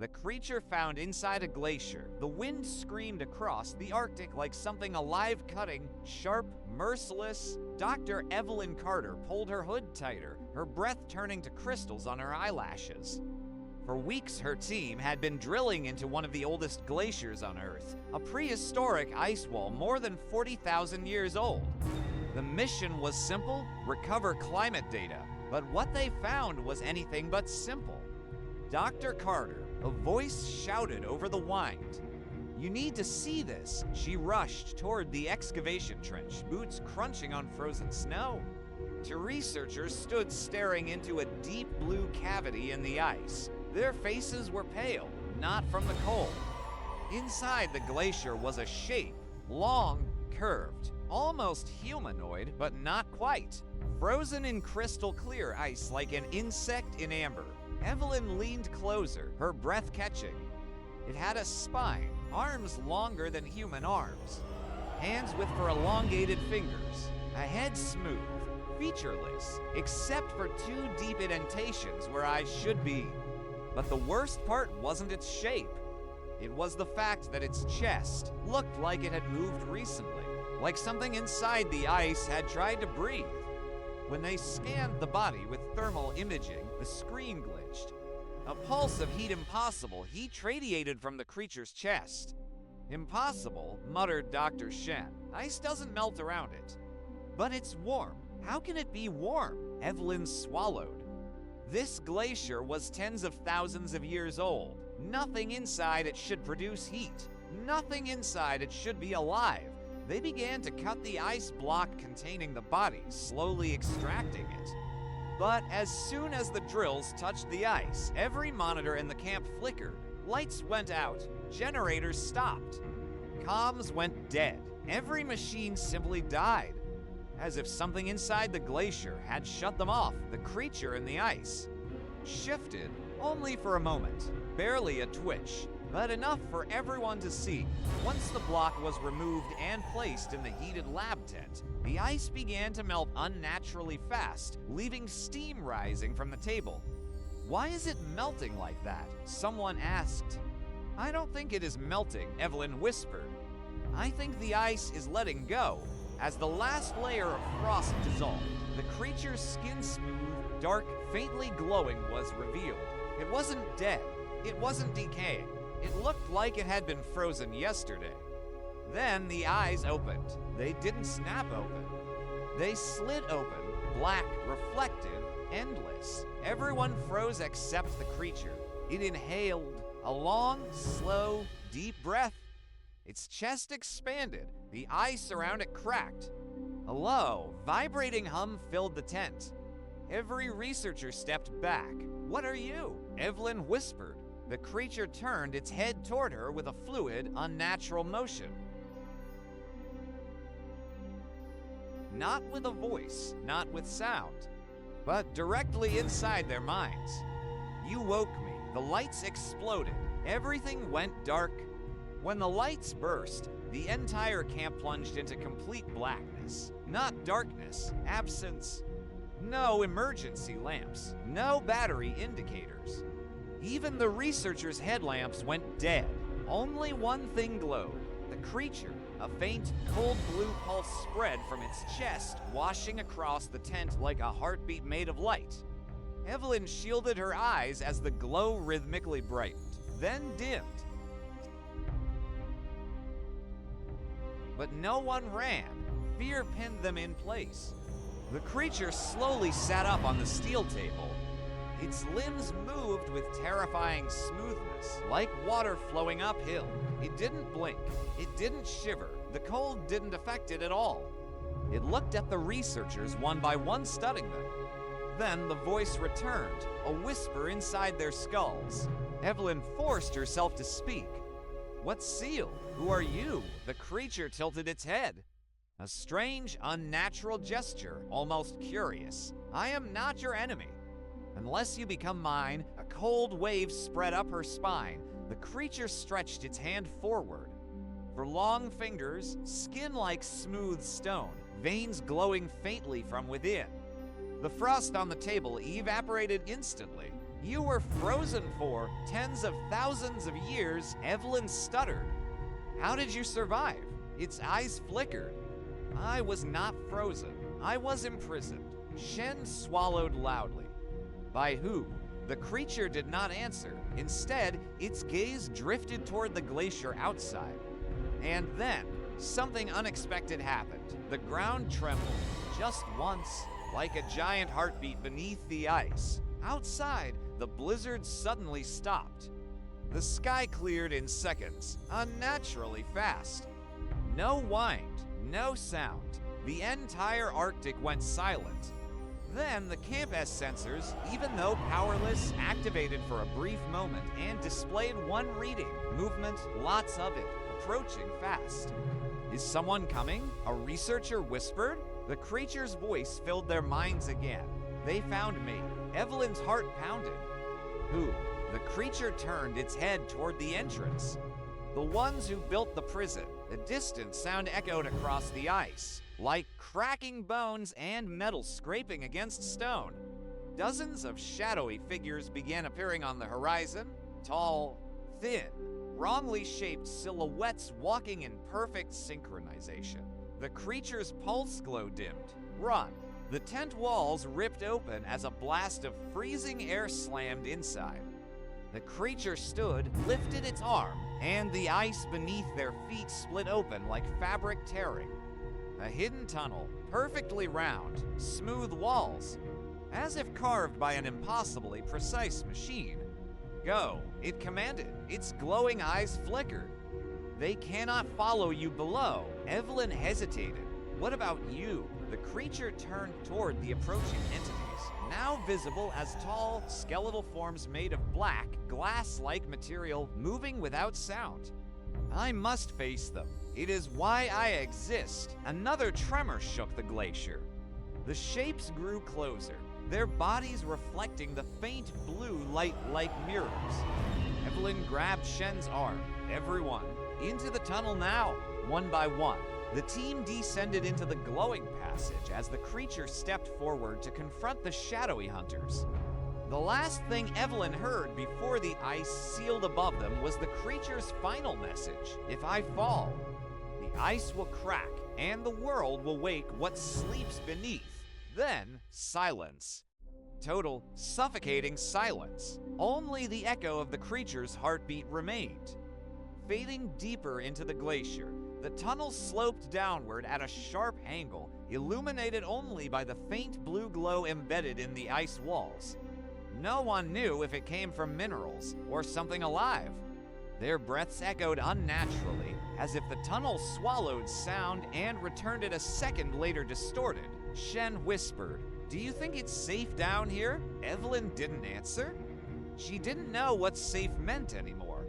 the creature found inside a glacier. The wind screamed across the Arctic like something alive, cutting, sharp, merciless. Dr. Evelyn Carter pulled her hood tighter, her breath turning to crystals on her eyelashes. For weeks, her team had been drilling into one of the oldest glaciers on Earth, a prehistoric ice wall more than 40,000 years old. The mission was simple: recover climate data. But what they found was anything but simple. Dr. Carter, a voice shouted over the wind. "You need to see this." She rushed toward the excavation trench, boots crunching on frozen snow. Two researchers stood staring into a deep blue cavity in the ice. Their faces were pale, not from the cold. Inside the glacier was a shape, long, curved, almost humanoid, but not quite. Frozen in crystal clear ice like an insect in amber. Evelyn leaned closer, her breath catching. It had a spine, arms longer than human arms, hands with elongated fingers, a head smooth, featureless, except for two deep indentations where eyes should be. But the worst part wasn't its shape. It was the fact that its chest looked like it had moved recently, like something inside the ice had tried to breathe. When they scanned the body with thermal imaging, the screen glitched. A pulse of heat radiated from the creature's chest. "Impossible," muttered Dr. Shen. "Ice doesn't melt around it." "But it's warm. How can it be warm?" Evelyn swallowed. This glacier was tens of thousands of years old. Nothing inside it should produce heat. Nothing inside it should be alive. They began to cut the ice block containing the body, slowly extracting it. But as soon as the drills touched the ice, every monitor in the camp flickered. Lights went out. Generators stopped. Comms went dead. Every machine simply died. As if something inside the glacier had shut them off. The creature in the ice shifted, only for a moment, barely a twitch, but enough for everyone to see. Once the block was removed and placed in the heated lab tent, the ice began to melt unnaturally fast, leaving steam rising from the table. "Why is it melting like that?" someone asked. "I don't think it is melting," Evelyn whispered. "I think the ice is letting go." As the last layer of frost dissolved, the creature's skin, smooth, dark, faintly glowing, was revealed. It wasn't dead. It wasn't decaying. It looked like it had been frozen yesterday. Then the eyes opened. They didn't snap open. They slid open, black, reflective, endless. Everyone froze except the creature. It inhaled a long, slow, deep breath. Its chest expanded. The ice around it cracked. A low, vibrating hum filled the tent. Every researcher stepped back. "What are you?" Evelyn whispered. The creature turned its head toward her with a fluid, unnatural motion. Not with a voice, not with sound, but directly inside their minds. "You woke me." The lights exploded. Everything went dark. When the lights burst, the entire camp plunged into complete blackness. Not darkness, absence. No emergency lamps, no battery indicators. Even the researchers' headlamps went dead. Only one thing glowed: the creature. A faint, cold blue pulse spread from its chest, washing across the tent like a heartbeat made of light. Evelyn shielded her eyes as the glow rhythmically brightened, then dimmed. But no one ran. Fear pinned them in place. The creature slowly sat up on the steel table. Its limbs moved with terrifying smoothness, like water flowing uphill. It didn't blink. It didn't shiver. The cold didn't affect it at all. It looked at the researchers one by one, studying them. Then the voice returned, a whisper inside their skulls. Evelyn forced herself to speak. "What seal? Who are you?" The creature tilted its head. A strange, unnatural gesture, almost curious. "I am not your enemy. Unless you become mine." A cold wave spread up her spine. The creature stretched its hand forward. For long fingers, skin like smooth stone, veins glowing faintly from within. The frost on the table evaporated instantly. You were frozen for tens of thousands of years, Evelyn stuttered. How did you survive? Its eyes flickered. I was not frozen. I was imprisoned. Shen swallowed loudly. By who? The creature did not answer. Instead, its gaze drifted toward the glacier outside. And then, something unexpected happened. The ground trembled, just once, like a giant heartbeat beneath the ice. Outside, the blizzard suddenly stopped. The sky cleared in seconds, unnaturally fast. No wind, no sound. The entire Arctic went silent. Then the Campus sensors, even though powerless, activated for a brief moment and displayed one reading. Movement, lots of it, approaching fast. Is someone coming? A researcher whispered. The creature's voice filled their minds again. They found me. Evelyn's heart pounded. Who? The creature turned its head toward the entrance. The ones who built the prison. A distant sound echoed across the ice, like cracking bones and metal scraping against stone. Dozens of shadowy figures began appearing on the horizon. Tall, thin, wrongly shaped silhouettes walking in perfect synchronization. The creature's pulse glow dimmed. Run. The tent walls ripped open as a blast of freezing air slammed inside. The creature stood, lifted its arm, and the ice beneath their feet split open like fabric tearing. A hidden tunnel, perfectly round, smooth walls, as if carved by an impossibly precise machine. Go, it commanded. Its glowing eyes flickered. They cannot follow you below. Evelyn hesitated. What about you? The creature turned toward the approaching entities, now visible as tall, skeletal forms made of black, glass-like material moving without sound. I must face them. It is why I exist. Another tremor shook the glacier. The shapes grew closer, their bodies reflecting the faint blue light like mirrors. Evelyn grabbed Shen's arm. Everyone, into the tunnel now, one by one. The team descended into the glowing passage as the creature stepped forward to confront the shadowy hunters. The last thing Evelyn heard before the ice sealed above them was the creature's final message. If I fall, the ice will crack and the world will wake what sleeps beneath. Then, silence. Total, suffocating silence. Only the echo of the creature's heartbeat remained. Fading deeper into the glacier, the tunnel sloped downward at a sharp angle, illuminated only by the faint blue glow embedded in the ice walls. No one knew if it came from minerals or something alive. Their breaths echoed unnaturally, as if the tunnel swallowed sound and returned it a second later distorted. Shen whispered, "Do you think it's safe down here?" Evelyn didn't answer. She didn't know what safe meant anymore.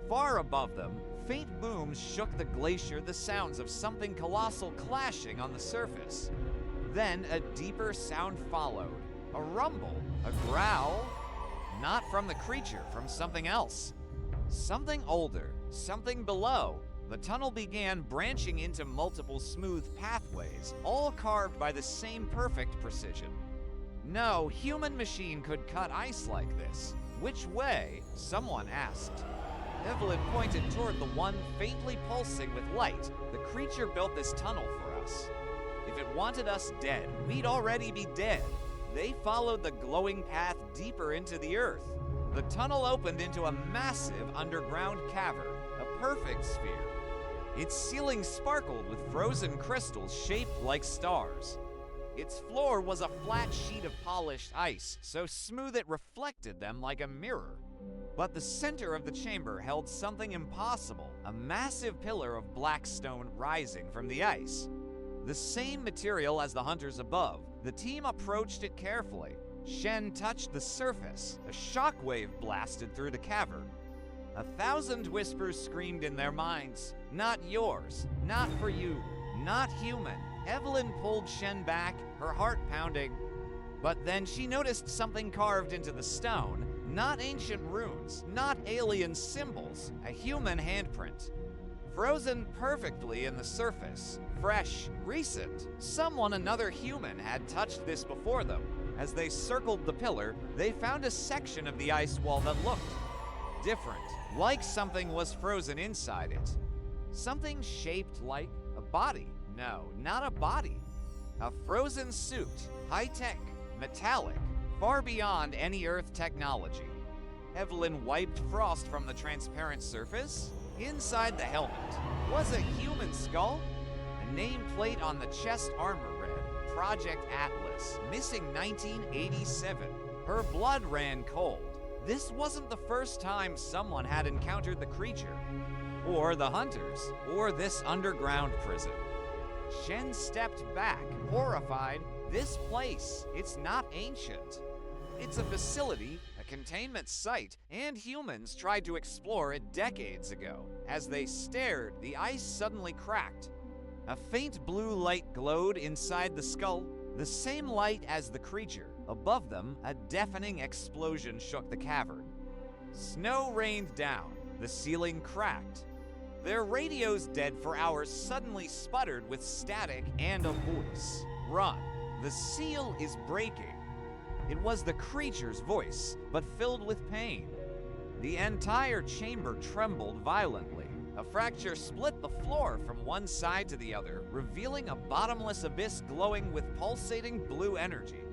Far above them, faint booms shook the glacier, the sounds of something colossal clashing on the surface. Then a deeper sound followed. A rumble, a growl. Not from the creature, from something else. Something older, something below. The tunnel began branching into multiple smooth pathways, all carved by the same perfect precision. No human machine could cut ice like this. Which way? Someone asked. Evelyn pointed toward the one faintly pulsing with light. The creature built this tunnel for us. If it wanted us dead, we'd already be dead. They followed the glowing path deeper into the earth. The tunnel opened into a massive underground cavern, a perfect sphere. Its ceiling sparkled with frozen crystals shaped like stars. Its floor was a flat sheet of polished ice, so smooth it reflected them like a mirror. But the center of the chamber held something impossible, a massive pillar of black stone rising from the ice. The same material as the hunters above, the team approached it carefully. Shen touched the surface. A shockwave blasted through the cavern. 1,000 whispers screamed in their minds. Not yours, not for you, not human. Evelyn pulled Shen back, her heart pounding. But then she noticed something carved into the stone. Not ancient runes, not alien symbols, a human handprint. Frozen perfectly in the surface, fresh, recent. Another human had touched this before them. As they circled the pillar, they found a section of the ice wall that looked different, like something was frozen inside it. Something shaped like a body. No, not a body. A frozen suit, high-tech, metallic, far beyond any Earth technology. Evelyn wiped frost from the transparent surface. Inside the helmet was a human skull. A nameplate on the chest armor read, Project Atlas, missing 1987. Her blood ran cold. This wasn't the first time someone had encountered the creature, or the hunters, or this underground prison. Shen stepped back, horrified. This place, it's not ancient. It's a facility, a containment site, and humans tried to explore it decades ago. As they stared, the ice suddenly cracked. A faint blue light glowed inside the skull, the same light as the creature. Above them, a deafening explosion shook the cavern. Snow rained down. The ceiling cracked. Their radios, dead for hours, suddenly sputtered with static and a voice. Run. The seal is breaking. It was the creature's voice, but filled with pain. The entire chamber trembled violently. A fracture split the floor from one side to the other, revealing a bottomless abyss glowing with pulsating blue energy.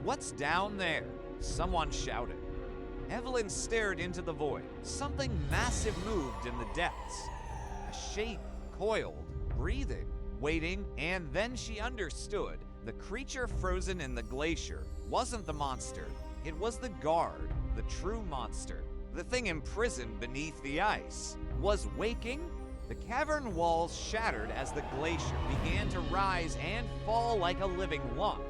"What's down there?" someone shouted. Evelyn stared into the void. Something massive moved in the depths. A shape, coiled, breathing, waiting, and then she understood. The creature frozen in the glacier wasn't the monster. It was the guard, the true monster. The thing imprisoned beneath the ice was waking. The cavern walls shattered as the glacier began to rise and fall like a living lump.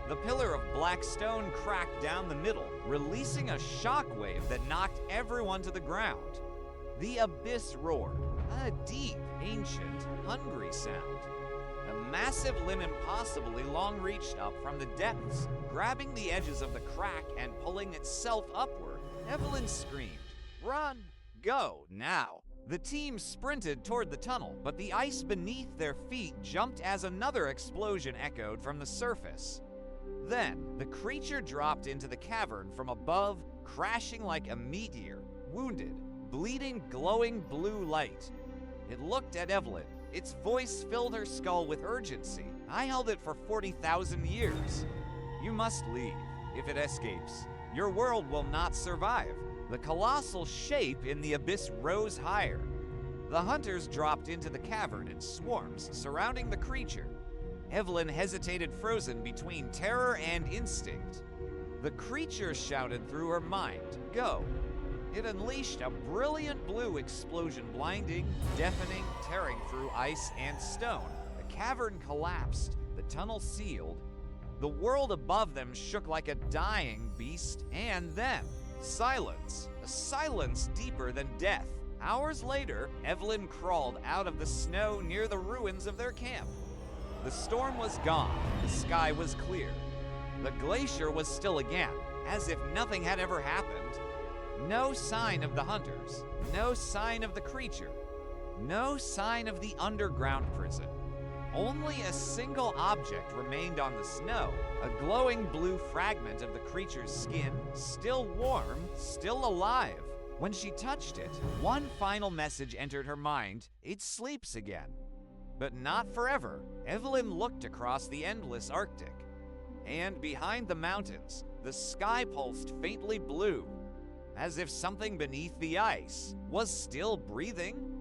The pillar of black stone cracked down the middle, releasing a shockwave that knocked everyone to the ground. The abyss roared, a deep, ancient, hungry sound. A massive limb impossibly long reached up from the depths, grabbing the edges of the crack and pulling itself upward. Evelyn screamed, "Run! Go, now!" The team sprinted toward the tunnel, but the ice beneath their feet jumped as another explosion echoed from the surface. Then, the creature dropped into the cavern from above, crashing like a meteor, wounded, bleeding, glowing blue light. It looked at Evelyn. Its voice filled her skull with urgency. "I held it for 40,000 years. You must leave. If it escapes, your world will not survive." The colossal shape in the abyss rose higher. The hunters dropped into the cavern in swarms, surrounding the creature. Evelyn hesitated, frozen between terror and instinct. The creature shouted through her mind, "Go." It unleashed a brilliant blue explosion, blinding, deafening, tearing through ice and stone. The cavern collapsed, the tunnel sealed. The world above them shook like a dying beast, and then silence, a silence deeper than death. Hours later, Evelyn crawled out of the snow near the ruins of their camp. The storm was gone, the sky was clear. The glacier was still again, as if nothing had ever happened. No sign of the hunters, no sign of the creature, no sign of the underground prison. Only a single object remained on the snow, a glowing blue fragment of the creature's skin, still warm, still alive. When she touched it, one final message entered her mind: it sleeps again. But not forever. Evelyn looked across the endless Arctic, and behind the mountains, the sky pulsed faintly blue, as if something beneath the ice was still breathing.